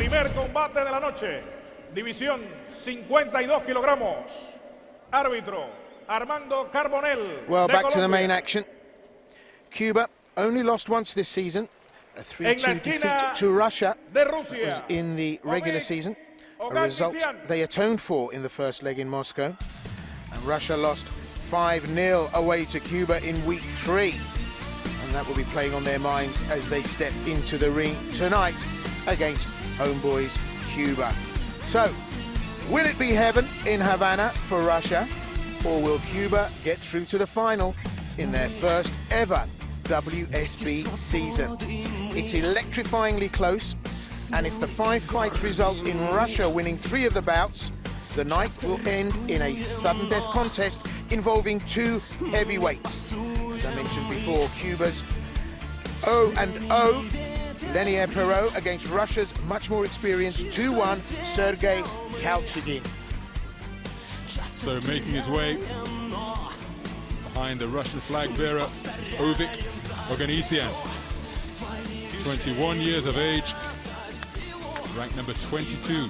Primer combate de la noche. División 52 kilogramos. Árbitro Armando Carbonell. Well, back to the main action. Cuba only lost once this season. A 3-2 defeat to Russia was in the regular season. A result they atoned for in the first leg in Moscow. And Russia lost 5-0 away to Cuba in week 3. And that will be playing on their minds as they step into the ring tonight against homeboys Cuba. So, will it be heaven in Havana for Russia, or will Cuba get through to the final in their first ever WSB season? It's electrifyingly close, and if the 5 fights result in Russia winning 3 of the bouts, the night will end in a sudden death contest involving 2 heavyweights. As I mentioned before, Cuba's O&O, Lenier Perot, against Russia's much more experienced 2-1 Sergei Kalchigin. So making his way behind the Russian flag bearer is Ovik OGANNISIAN, 21 years of age, ranked number 22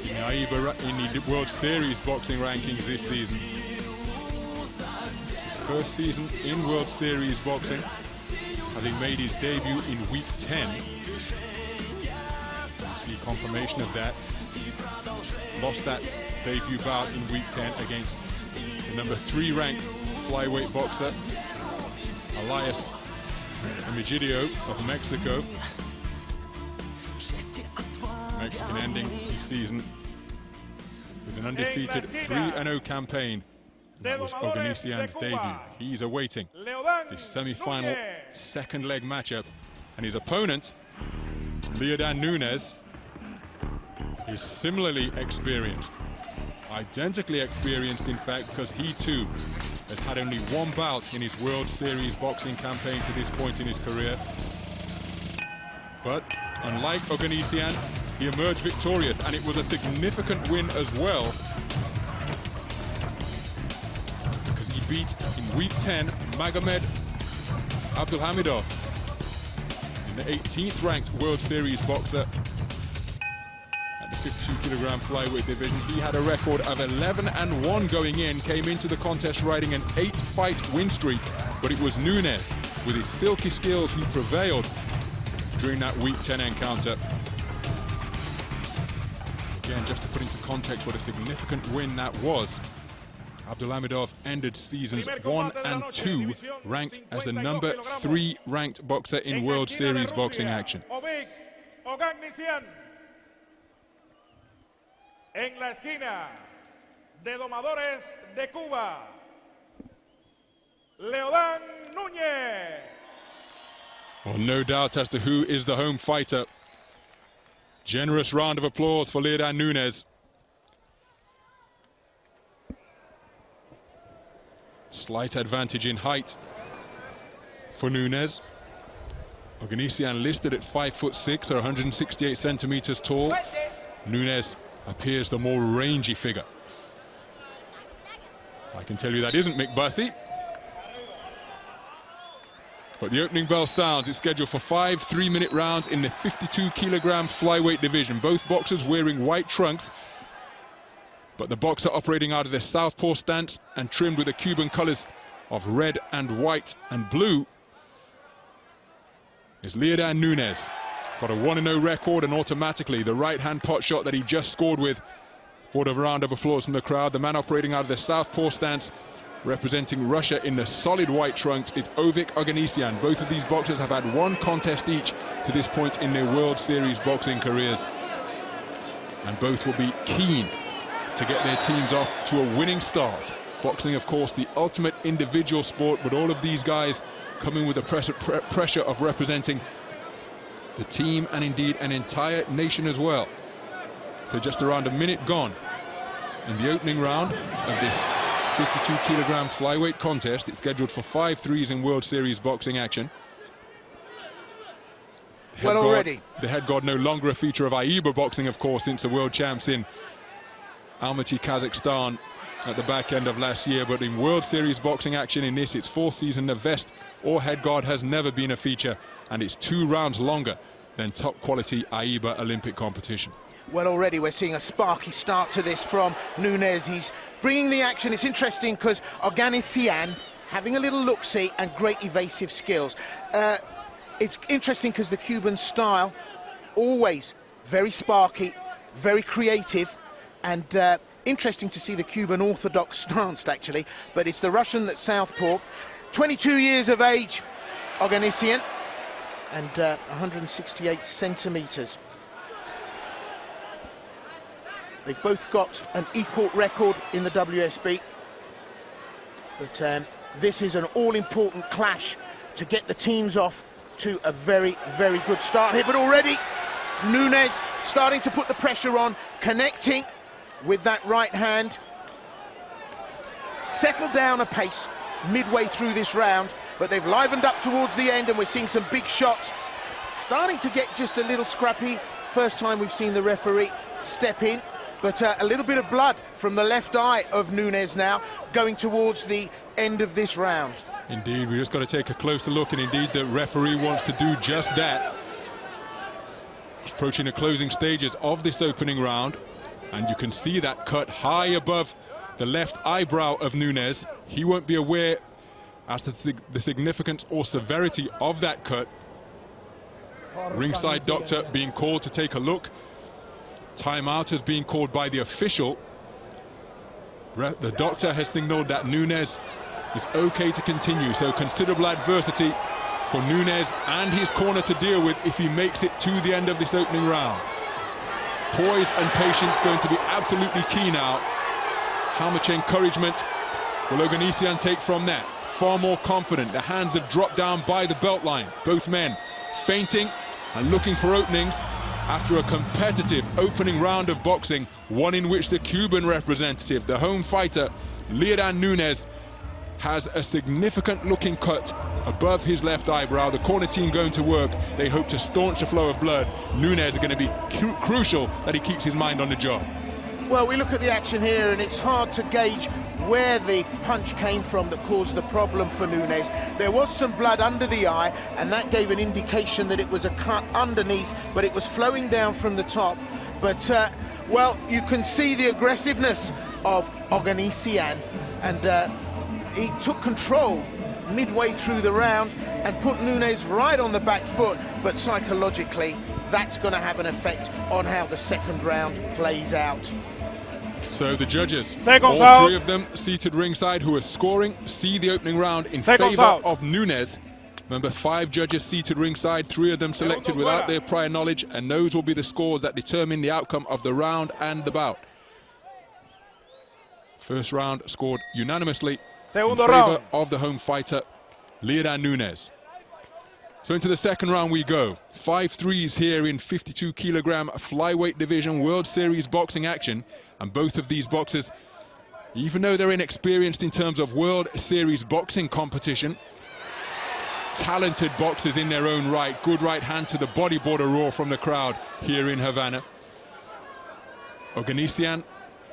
in the World Series boxing rankings this season. His first season in World Series boxing, having made his debut in week 10. You see confirmation of that. Lost that debut bout in week 10 against the number 3 ranked flyweight boxer, Elias Emegidio of Mexico. Mexican ending his season with an undefeated 3-0 campaign. That was OGANNISIAN's debut. He's awaiting the semi-final second leg matchup, and his opponent, Leodan NUñEZ, is similarly experienced. Identically experienced, in fact, because he too has had only 1 bout in his World Series boxing campaign to this point in his career. But unlike OGANNISIAN, he emerged victorious, and it was a significant win as well, because he beat in week 10 Magomed Abdulhamidov, the 18th ranked World Series boxer. At the 52-kilogram flyweight division, he had a record of 11-1 going in, came into the contest riding an 8-fight win streak, but it was NUñEZ, with his silky skills, who prevailed during that week 10 encounter. Again, just to put into context what a significant win that was, Abdulhamidov ended seasons 1 and 2 ranked as the number 3 ranked boxer in World Series boxing action. Ovik OGANNISIAN. En la esquina de domadores de Cuba, Leodan NUÑEZ. Well, no doubt as to who is the home fighter. Generous round of applause for Leodan NUñEZ. Slight advantage in height for NUñEZ. OGANNISIAN listed at 5'6" or 168 centimeters tall. NUñEZ appears the more rangy figure. I can tell you that isn't Mick Bussey. But the opening bell sounds. It's scheduled for 5 3-minute rounds in the 52-kilogram flyweight division. Both boxers wearing white trunks, but the boxer operating out of their southpaw stance and trimmed with the Cuban colors of red and white and blue is Leodan NUñEZ. Got a 1-0 record, and automatically the right-hand pot shot that he just scored with brought a round of applause from the crowd. The man operating out of the southpaw stance, representing Russia in the solid white trunks, is Ovik OGANNISIAN. Both of these boxers have had 1 contest each to this point in their World Series boxing careers, and both will be keen to get their teams off to a winning start. Boxing, of course, the ultimate individual sport, but all of these guys coming with the pressure of representing the team and indeed an entire nation as well. So just around a minute gone in the opening round of this 52-kilogram flyweight contest. It's scheduled for 5 threes in World Series boxing action. Well, already the head guard no longer a feature of AIBA boxing, of course, since the world champs in Almaty, Kazakhstan at the back end of last year. But in World Series boxing action in this, its 4th season, the vest or head guard has never been a feature, and it's 2 rounds longer than top quality AIBA Olympic competition. Well, already we're seeing a sparky start to this from NUÑEZ. He's bringing the action. It's interesting because OGANNISIAN having a little look-see and great evasive skills. It's interesting because the Cuban style, always very sparky, very creative, and interesting to see the Cuban orthodox stance, actually. But it's the Russian that's southpaw. 22 years of age, OGANNISIAN, and 168 centimetres. They've both got an equal record in the WSB. But this is an all-important clash to get the teams off to a very, very good start here. But already, NUñEZ starting to put the pressure on, connecting with that right hand. Settled down a pace midway through this round, but they've livened up towards the end, and we're seeing some big shots. Starting to get just a little scrappy. First time we've seen the referee step in. But a little bit of blood from the left eye of NUñEZ now, going towards the end of this round. Indeed, we just got to take a closer look, and indeed the referee wants to do just that. Approaching the closing stages of this opening round, and you can see that cut high above the left eyebrow of NUñEZ. He won't be aware as to the significance or severity of that cut. Ringside doctor being called to take a look. Timeout has been called by the official. The doctor has signaled that NUñEZ is okay to continue, so considerable adversity for NUñEZ and his corner to deal with if he makes it to the end of this opening round. Poise and patience going to be absolutely key now. How much encouragement will OGANNISIAN take from that? Far more confident. The hands have dropped down by the belt line. Both men feinting and looking for openings after a competitive opening round of boxing, one in which the Cuban representative, the home fighter, Leodan NUñEZ, has a significant looking cut above his left eyebrow. The corner team going to work. They hope to staunch the flow of blood. NUñEZ is going to be crucial that he keeps his mind on the job. Well, we look at the action here, and it's hard to gauge where the punch came from that caused the problem for NUñEZ. There was some blood under the eye, and that gave an indication that it was a cut underneath, but it was flowing down from the top. But, well, you can see the aggressiveness of OGANNISIAN, and he took control midway through the round and put NUñEZ right on the back foot, but psychologically, that's going to have an effect on how the second round plays out. So the judges, Seconds all out. three of them seated ringside who are scoring, see the opening round in Seconds favor out. of NUñEZ. Remember, 5 judges seated ringside, 3 of them selected without their prior knowledge, and those will be the scores that determine the outcome of the round and the bout. First round scored unanimously in favor of the home fighter, Leodan NUñEZ. So into the second round we go. 5 threes here in 52 kilogram flyweight division World Series boxing action. And both of these boxers, even though they're inexperienced in terms of World Series boxing competition, talented boxers in their own right. Good right hand to the body border roar from the crowd here in Havana. OGANNISIAN,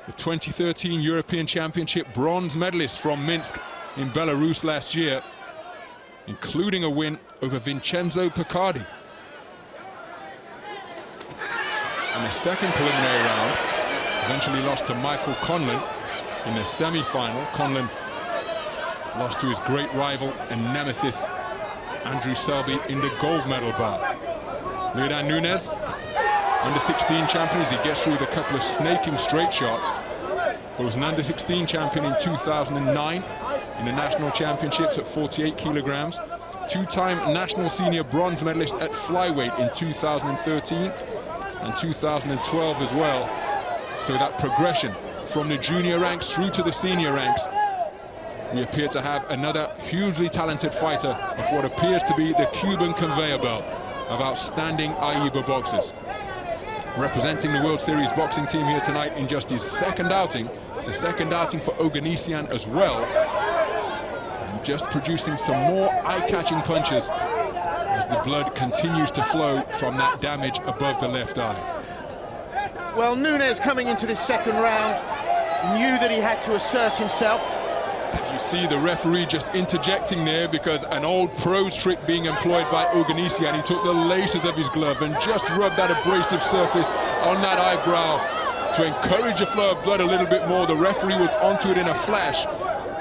the 2013 European Championship bronze medalist from Minsk in Belarus last year, including a win over Vincenzo Picardi. And the second preliminary round eventually lost to Michael Conlon in the semi-final. Conlon lost to his great rival and nemesis Andrew Selby in the gold medal bout. Leodan NUñEZ, under 16 champion, as he gets through with a couple of snaking straight shots. But was an under 16 champion in 2009 in the national championships at 48 kilograms. 2-time national senior bronze medalist at flyweight in 2013 and 2012 as well. So that progression from the junior ranks through to the senior ranks, we appear to have another hugely talented fighter of what appears to be the Cuban conveyor belt of outstanding AIBA boxers. Representing the World Series boxing team here tonight in just his second outing. It's a second outing for OGANNISIAN as well. And just producing some more eye-catching punches as the blood continues to flow from that damage above the left eye. Well, NUñEZ coming into this second round knew that he had to assert himself. You see the referee just interjecting there because an old pro's trick being employed by OGANNISIAN. He took the laces of his glove and just rubbed that abrasive surface on that eyebrow to encourage the flow of blood a little bit more. The referee was onto it in a flash,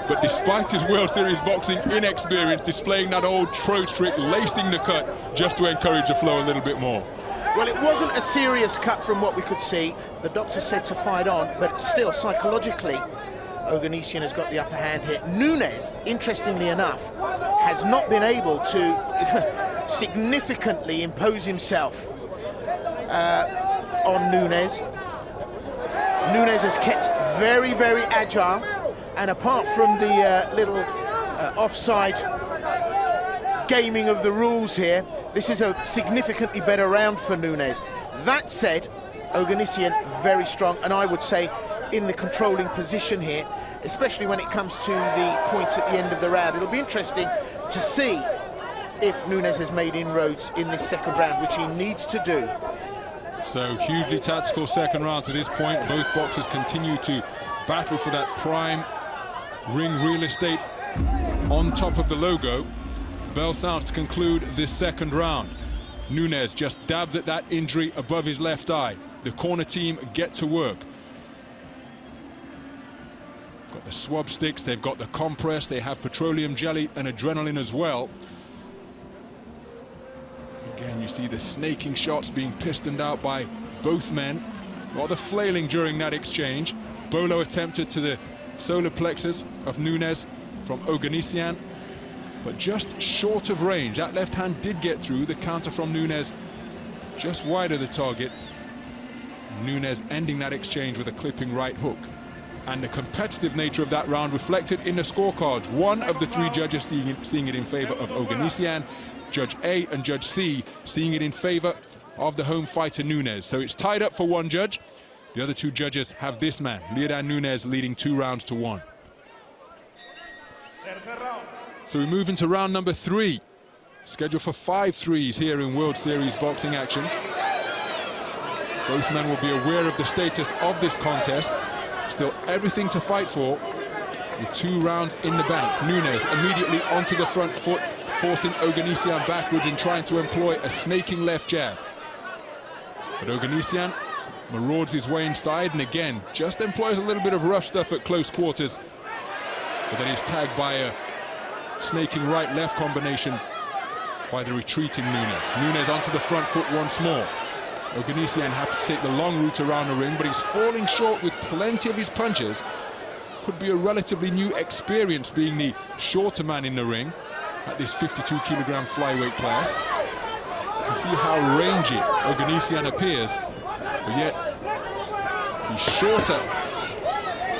but despite his World Series boxing inexperience, displaying that old pro's trick, lacing the cut just to encourage the flow a little bit more. Well, it wasn't a serious cut from what we could see. The doctor said to fight on, but still, psychologically, OGANNISIAN has got the upper hand here. NUñEZ, interestingly enough, has not been able to significantly impose himself on NUñEZ. NUñEZ has kept very, very agile, and apart from the little offside gaming of the rules here, this is a significantly better round for NUñEZ. That said, OGANNISIAN very strong, and I would say in the controlling position here, especially when it comes to the points at the end of the round. It'll be interesting to see if NUñEZ has made inroads in this second round, which he needs to do. So hugely tactical second round to this point. Both boxers continue to battle for that prime ring real estate on top of the logo. Bell sounds to conclude this second round. NUñEZ just dabs at that injury above his left eye. The corner team get to work. Got the swab sticks, they've got the compress, they have petroleum jelly and adrenaline as well. Again, you see the snaking shots being pistoned out by both men. Rather flailing during that exchange. Bolo attempted to the solar plexus of NUñEZ from OGANNISIAN, but just short of range. That left hand did get through. The counter from NUñEZ just wide of the target. NUñEZ ending that exchange with a clipping right hook. And the competitive nature of that round reflected in the scorecards. One of the three judges seeing it in favor of OGANNISIAN, Judge A and Judge C seeing it in favor of the home fighter NUñEZ. So it's tied up for one judge. The other two judges have this man, Leodan NUñEZ, leading 2 rounds to 1. So we move into round number 3. Scheduled for 5 threes here in World Series boxing action. Both men will be aware of the status of this contest. Still everything to fight for, with 2 rounds in the bank. NUñEZ immediately onto the front foot, forcing OGANNISIAN backwards and trying to employ a snaking left jab. But OGANNISIAN marauds his way inside and again just employs a little bit of rough stuff at close quarters. But then he's tagged by a snaking right-left combination by the retreating NUñEZ. NUñEZ onto the front foot once more. OGANNISIAN happy to take the long route around the ring, but he's falling short with plenty of his punches. Could be a relatively new experience being the shorter man in the ring at this 52-kilogram flyweight class. You can see how rangy OGANNISIAN appears, but yet he's shorter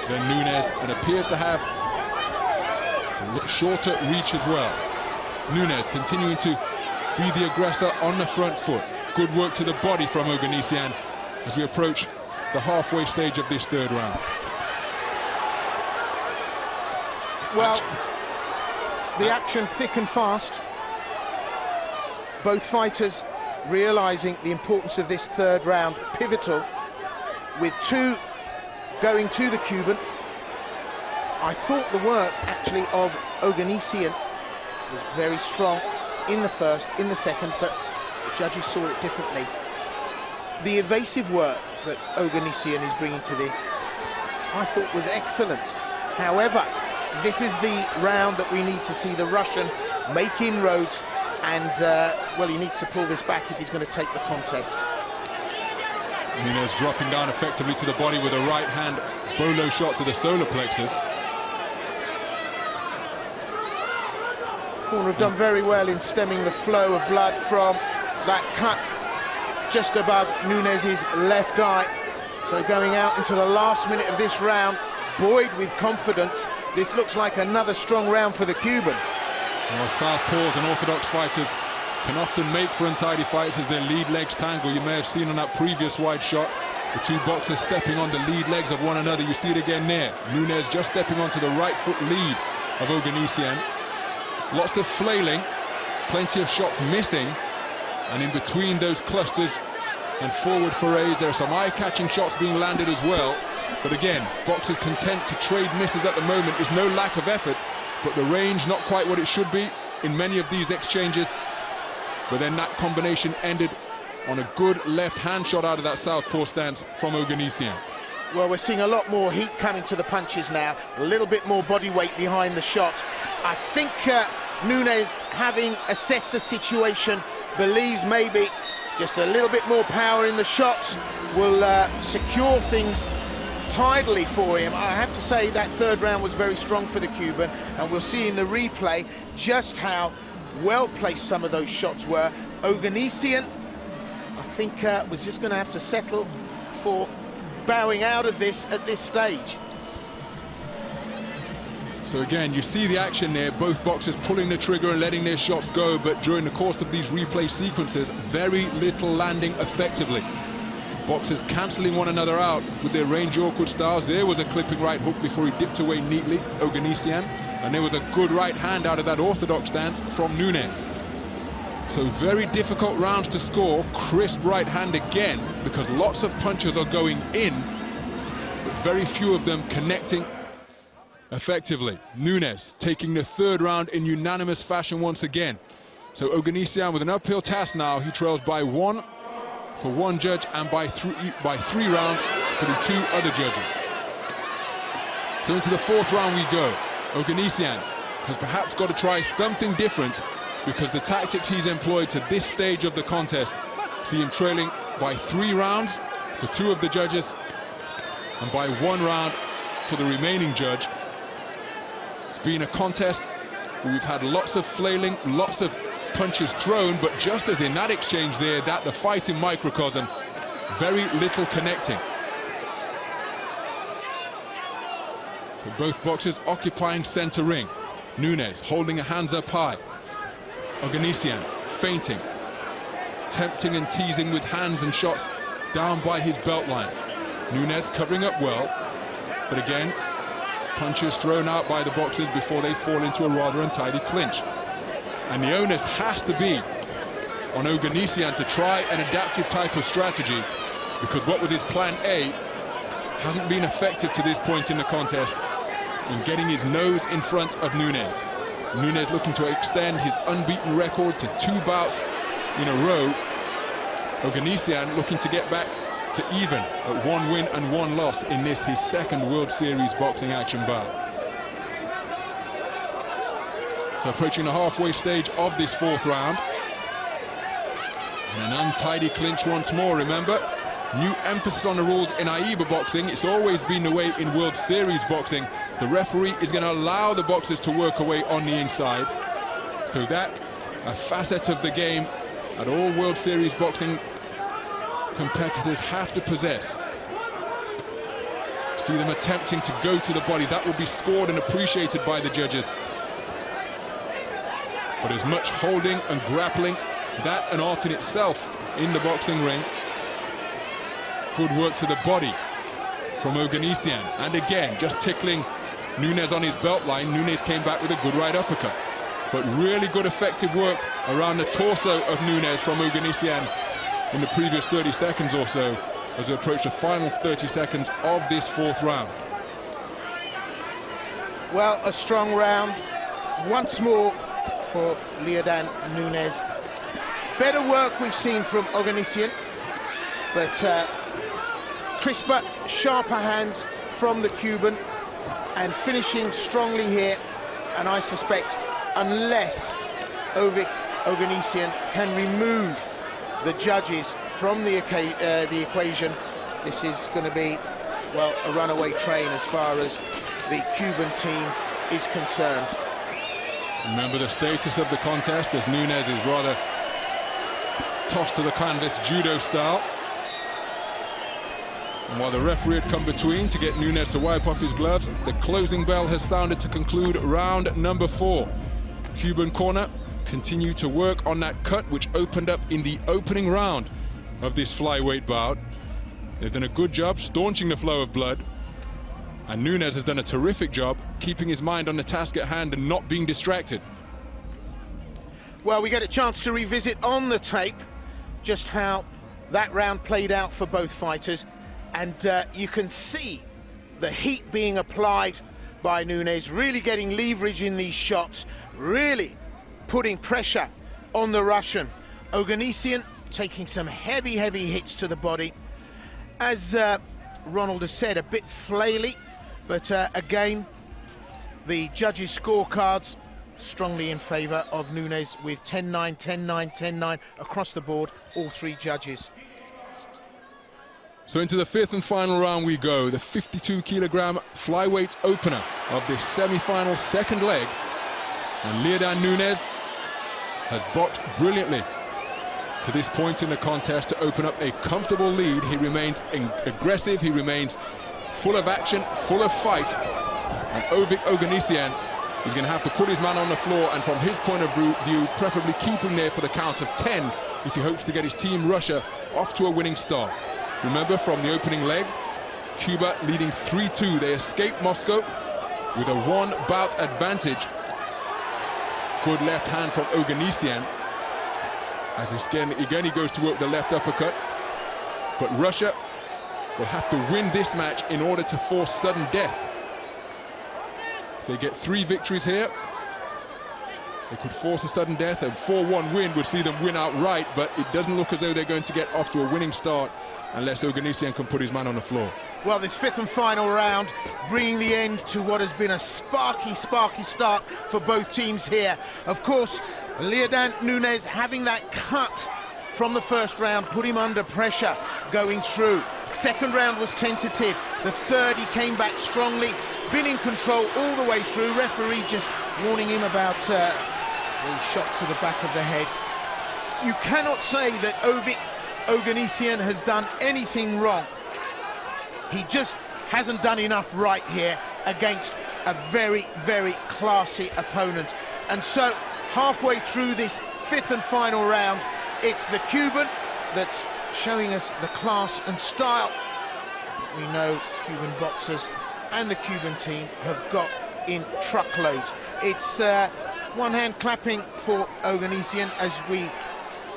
than NUñEZ and appears to have a shorter reach as well. NUñEZ continuing to be the aggressor on the front foot. Good work to the body from OGANNISIAN as we approach the halfway stage of this third round. Well, the action thick and fast. Both fighters realizing the importance of this third round, pivotal, with 2 going to the Cuban. I thought the work actually of OGANNISIAN was very strong in the first, in the second, but the judges saw it differently. The evasive work that OGANNISIAN is bringing to this, I thought was excellent. However, this is the round that we need to see the Russian make inroads, and well, he needs to pull this back if he's going to take the contest. NUñEZ dropping down effectively to the body with a right hand bolo shot to the solar plexus. Corner have done very well in stemming the flow of blood from that cut just above NUñEZ's left eye. So going out into the last minute of this round, buoyed with confidence. This looks like another strong round for the Cuban. Well, southpaws and orthodox fighters can often make for untidy fights as their lead legs tangle. You may have seen on that previous wide shot the 2 boxers stepping on the lead legs of one another. You see it again there. NUñEZ just stepping onto the right foot lead of OGANNISIAN. Lots of flailing, plenty of shots missing, and in between those clusters and forward forays, there are some eye-catching shots being landed as well. But again, boxers content to trade misses at the moment. There's no lack of effort, but the range not quite what it should be in many of these exchanges. But then that combination ended on a good left hand shot out of that southpaw stance from OGANNISIAN. Well, we're seeing a lot more heat coming to the punches now, a little bit more body weight behind the shot. I think NUñEZ, having assessed the situation, believes maybe just a little bit more power in the shots will secure things tidily for him. I have to say that third round was very strong for the Cuban, and we'll see in the replay just how well placed some of those shots were. OGANNISIAN, I think, was just going to have to settle for bowing out of this at this stage. So again, you see the action there, both boxers pulling the trigger and letting their shots go, but during the course of these replay sequences, very little landing effectively. Boxers cancelling one another out with their range awkward styles. There was a clipping right hook before he dipped away neatly, OGANNISIAN, and there was a good right hand out of that orthodox stance from NUñEZ. So very difficult rounds to score. Crisp right hand again, because lots of punches are going in, but very few of them connecting effectively. NUñEZ taking the third round in unanimous fashion once again. So OGANNISIAN with an uphill task now. He trails by 1 for one judge and by 3 rounds for the 2 other judges. So into the 4th round we go. OGANNISIAN has perhaps got to try something different, because the tactics he's employed to this stage of the contest see him trailing by 3 rounds for 2 of the judges and by 1 round for the remaining judge. It's been a contest where we've had lots of flailing, lots of punches thrown, but just as in that exchange there, that the fight in microcosm, very little connecting. So both boxers occupying center ring. NUñEZ holding a hands up high. OGANNISIAN feinting, tempting and teasing with hands and shots down by his belt line. NUñEZ covering up well, but again, punches thrown out by the boxers before they fall into a rather untidy clinch. And the onus has to be on OGANNISIAN to try an adaptive type of strategy, because what was his plan A hasn't been effective to this point in the contest in getting his nose in front of NUñEZ. NUñEZ looking to extend his unbeaten record to 2 bouts in a row. OGANNISIAN looking to get back to even at 1 win and 1 loss in this, his 2nd World Series boxing action bout. So approaching the halfway stage of this 4th round. And an untidy clinch once more, remember. New emphasis on the rules in AIBA boxing. It's always been the way in World Series boxing. The referee is going to allow the boxers to work away on the inside. So that, a facet of the game that all World Series boxing competitors have to possess. See them attempting to go to the body. That will be scored and appreciated by the judges. But as much holding and grappling, that an art in itself in the boxing ring. Good work to the body from OGANNISIAN. And again, just tickling NUñEZ on his belt line. NUñEZ came back with a good right uppercut. But really good effective work around the torso of NUñEZ from OGANNISIAN in the previous 30 seconds or so, as we approach the final 30 seconds of this 4th round. Well, a strong round once more for Leodan NUñEZ. Better work we've seen from OGANNISIAN, but crisper, sharper hands from the Cuban, and finishing strongly here. And I suspect, unless Ovik OGANNISIAN can remove the judges from the equation, this is going to be, well, a runaway train as far as the Cuban team is concerned. Remember the status of the contest, as NUñEZ is rather tossed to the canvas judo style. And while the referee had come between to get NUñEZ to wipe off his gloves, the closing bell has sounded to conclude round number 4. Cuban corner continue to work on that cut which opened up in the opening round of this flyweight bout. They've done a good job staunching the flow of blood, and NUñEZ has done a terrific job keeping his mind on the task at hand and not being distracted. Well, we get a chance to revisit on the tape just how that round played out for both fighters, and you can see the heat being applied by NUñEZ, really getting leverage in these shots, really putting pressure on the Russian. OGANNISIAN taking some heavy hits to the body. As Ronald has said, a bit flaily, but again, the judges' scorecards strongly in favour of NUñEZ with 10-9, 10-9, 10-9 across the board, all three judges. So into the fifth and final round we go, the 52-kilogram flyweight opener of this semi-final second leg. And Leodan NUñEZ has boxed brilliantly to this point in the contest to open up a comfortable lead. He remains aggressive, he remains full of action, full of fight. And Ovik OGANNISIAN is going to have to put his man on the floor, and from his point of view, preferably keep him there for the count of 10 if he hopes to get his team Russia off to a winning start. Remember, from the opening leg, Cuba leading 3-2. They escaped Moscow with a one-bout advantage. Good left hand from OGANNISIAN. As again he goes to work the left uppercut. But Russia will have to win this match in order to force sudden death. If they get 3 victories here, they could force a sudden death. A 4-1 win would see them win outright, but it doesn't look as though they're going to get off to a winning start unless OGANNISIAN can put his man on the floor. Well, this fifth and final round bringing the end to what has been a sparky start for both teams here. Of course, Leodan NUñEZ having that cut from the first round put him under pressure going through. Second round was tentative. The third, he came back strongly, been in control all the way through. Referee just warning him about the shot to the back of the head. You cannot say that Ovik OGANNISIAN has done anything wrong. He just hasn't done enough right here against a very classy opponent. And so, halfway through this fifth and final round, it's the Cuban that's showing us the class and style we know Cuban boxers and the Cuban team have got in truckloads. It's one hand clapping for OGANNISIAN as we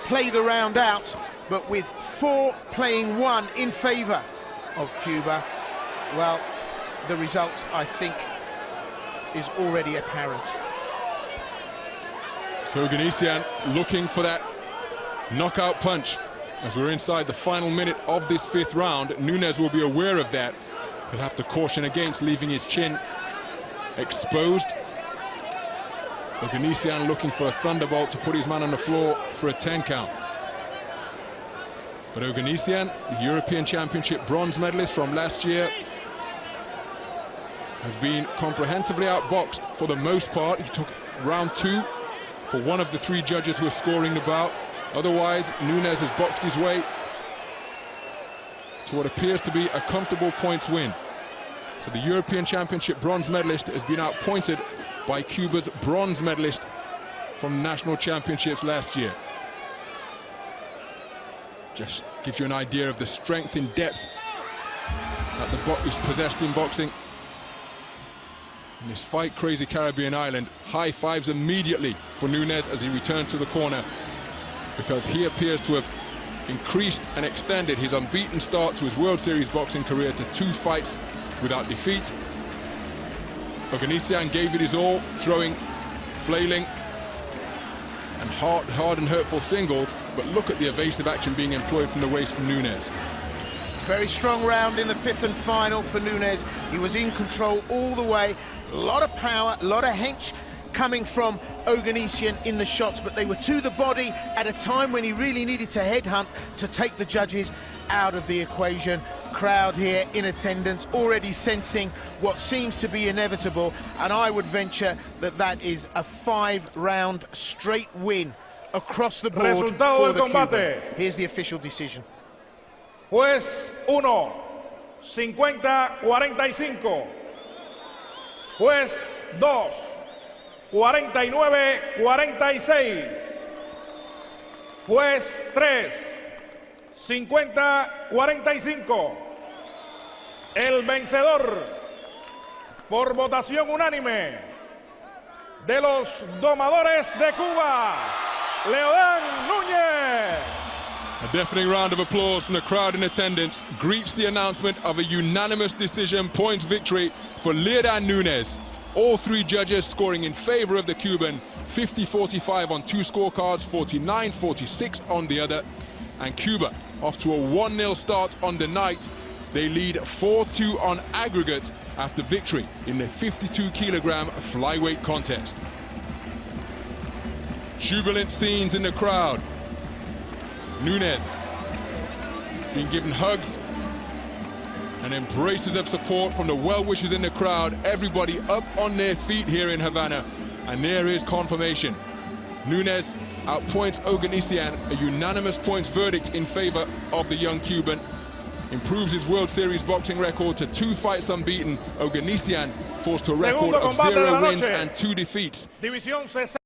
play the round out, but with 4 playing 1 in favour of Cuba. Well, the result, I think, is already apparent. So OGANNISIAN looking for that knockout punch as we're inside the final minute of this fifth round. NUñEZ will be aware of that. He'll have to caution against leaving his chin exposed. OGANNISIAN looking for a thunderbolt to put his man on the floor for a 10 count. But OGANNISIAN, the European Championship bronze medalist from last year, has been comprehensively outboxed for the most part. He took round 2 for one of the 3 judges who are scoring the bout. Otherwise, NUñEZ has boxed his way to what appears to be a comfortable points win. So the European Championship bronze medalist has been outpointed by Cuba's bronze medalist from the National Championships last year. Just gives you an idea of the strength in depth that the box is possessed in boxing. In this fight, crazy Caribbean island, high fives immediately for NUñEZ as he returned to the corner, because he appears to have increased and extended his unbeaten start to his World Series boxing career to 2 fights without defeat. OGANNISIAN gave it his all, throwing, flailing, and hard and hurtful singles, but look at the evasive action being employed from the waist from NUñEZ. Very strong round in the fifth and final for NUñEZ. He was in control all the way. A lot of power, a lot of hench coming from OGANNISIAN in the shots, but they were to the body at a time when he really needed to headhunt to take the judges out of the equation. Crowd here in attendance already sensing what seems to be inevitable, and I would venture that that is a 5-round straight win across the board for the Cuban. Here's the official decision. Juez 1, 50-45. Juez 2, 49-46. Juez 3, 50-45. El vencedor por votación unánime de los domadores de Cuba, Leodan NUñEZ. A deafening round of applause from the crowd in attendance greets the announcement of a unanimous decision points victory for Leodan NUñEZ. All three judges scoring in favor of the Cuban, 50-45 on two scorecards, 49-46 on the other. And Cuba off to a 1-0 start on the night. They lead 4-2 on aggregate after victory in the 52-kilogram flyweight contest. Jubilant scenes in the crowd. NUñEZ being given hugs and embraces of support from the well-wishers in the crowd. Everybody up on their feet here in Havana, and there is confirmation. NUñEZ outpoints OGANNISIAN, a unanimous points verdict in favor of the young Cuban. Improves his World Series boxing record to 2 fights unbeaten. OGANNISIAN falls to a record of 0 wins and 2 defeats.